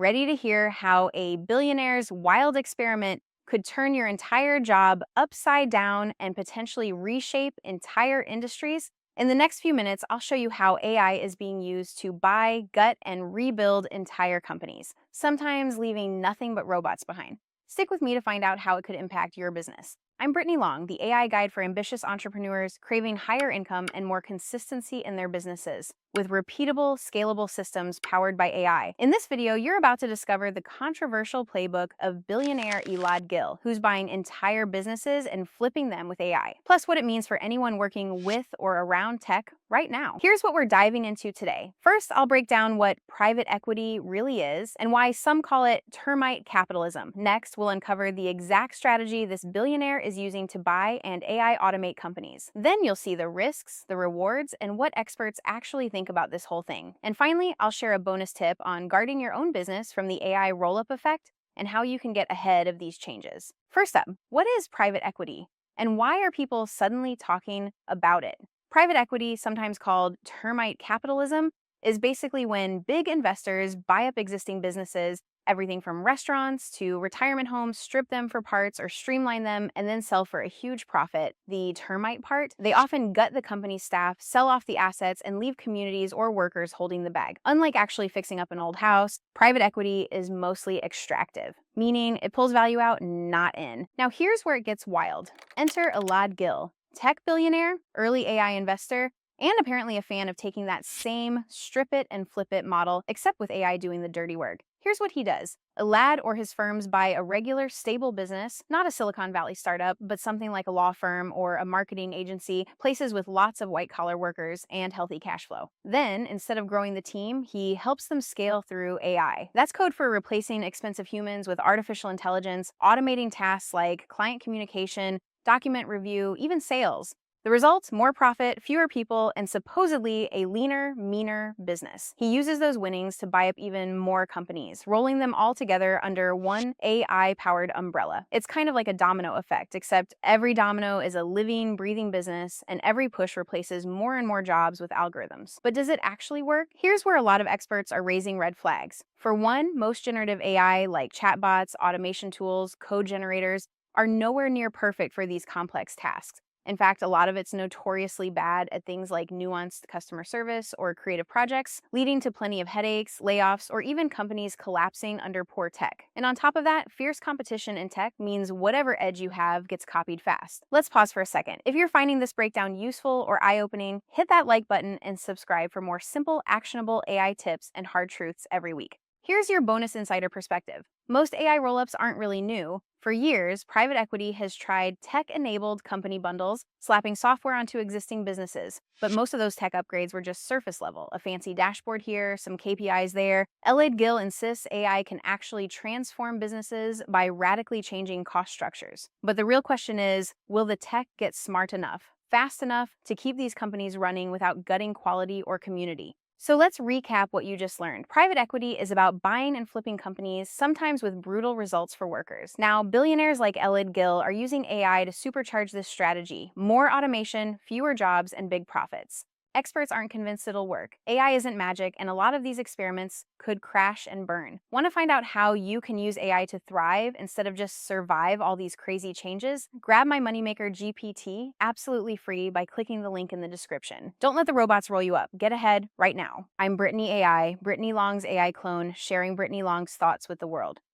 Ready to hear how a billionaire's wild experiment could turn your entire job upside down and potentially reshape entire industries? In the next few minutes, I'll show you how AI is being used to buy, gut, and rebuild entire companies, sometimes leaving nothing but robots behind. Stick with me to find out how it could impact your business. I'm Brittany Long, the AI guide for ambitious entrepreneurs craving higher income and more consistency in their businesses, with repeatable, scalable systems powered by AI. In this video, you're about to discover the controversial playbook of billionaire Elad Gil, who's buying entire businesses and flipping them with AI, plus what it means for anyone working with or around tech right now. Here's what we're diving into today. First, I'll break down what private equity really is and why some call it termite capitalism. Next, we'll uncover the exact strategy this billionaire is using to buy and AI automate companies. Then you'll see the risks, the rewards, and what experts actually think about this whole thing. And finally, I'll share a bonus tip on guarding your own business from the AI roll-up effect and how you can get ahead of these changes. First up, what is private equity? And why are people suddenly talking about it? Private equity, sometimes called termite capitalism, is basically when big investors buy up existing businesses, everything from restaurants to retirement homes, strip them for parts or streamline them, and then sell for a huge profit. The termite part, they often gut the company's staff, sell off the assets, and leave communities or workers holding the bag. Unlike actually fixing up an old house, private equity is mostly extractive, meaning it pulls value out, not in. Now here's where it gets wild. Enter Elad Gil, tech billionaire, early AI investor, and apparently a fan of taking that same strip it and flip it model, except with AI doing the dirty work. Here's what he does. Elad or his firms buy a regular, stable business, not a Silicon Valley startup, but something like a law firm or a marketing agency, places with lots of white-collar workers and healthy cash flow. Then, instead of growing the team, he helps them scale through AI. That's code for replacing expensive humans with artificial intelligence, automating tasks like client communication, document review, even sales. The result? More profit, fewer people, and supposedly a leaner, meaner business. He uses those winnings to buy up even more companies, rolling them all together under one AI-powered umbrella. It's kind of like a domino effect, except every domino is a living, breathing business, and every push replaces more and more jobs with algorithms. But does it actually work? Here's where a lot of experts are raising red flags. For one, most generative AI, like chatbots, automation tools, code generators, are nowhere near perfect for these complex tasks. In fact, a lot of it's notoriously bad at things like nuanced customer service or creative projects, leading to plenty of headaches, layoffs, or even companies collapsing under poor tech. And on top of that, fierce competition in tech means whatever edge you have gets copied fast. Let's pause for a second. If you're finding this breakdown useful or eye-opening, hit that like button and subscribe for more simple, actionable AI tips and hard truths every week. Here's your bonus insider perspective. Most AI rollups aren't really new. For years, private equity has tried tech-enabled company bundles, slapping software onto existing businesses. But most of those tech upgrades were just surface level, a fancy dashboard here, some KPIs there. Elad Gil insists AI can actually transform businesses by radically changing cost structures. But the real question is, will the tech get smart enough, fast enough to keep these companies running without gutting quality or community? So let's recap what you just learned. Private equity is about buying and flipping companies, sometimes with brutal results for workers. Now, billionaires like Elad Gil are using AI to supercharge this strategy. More automation, fewer jobs, and big profits. Experts aren't convinced it'll work. AI isn't magic, and a lot of these experiments could crash and burn. Want to find out how you can use AI to thrive instead of just survive all these crazy changes? Grab my Moneymaker GPT absolutely free by clicking the link in the description. Don't let the robots roll you up. Get ahead right now. I'm Brittany AI, Brittany Long's AI clone, sharing Brittany Long's thoughts with the world.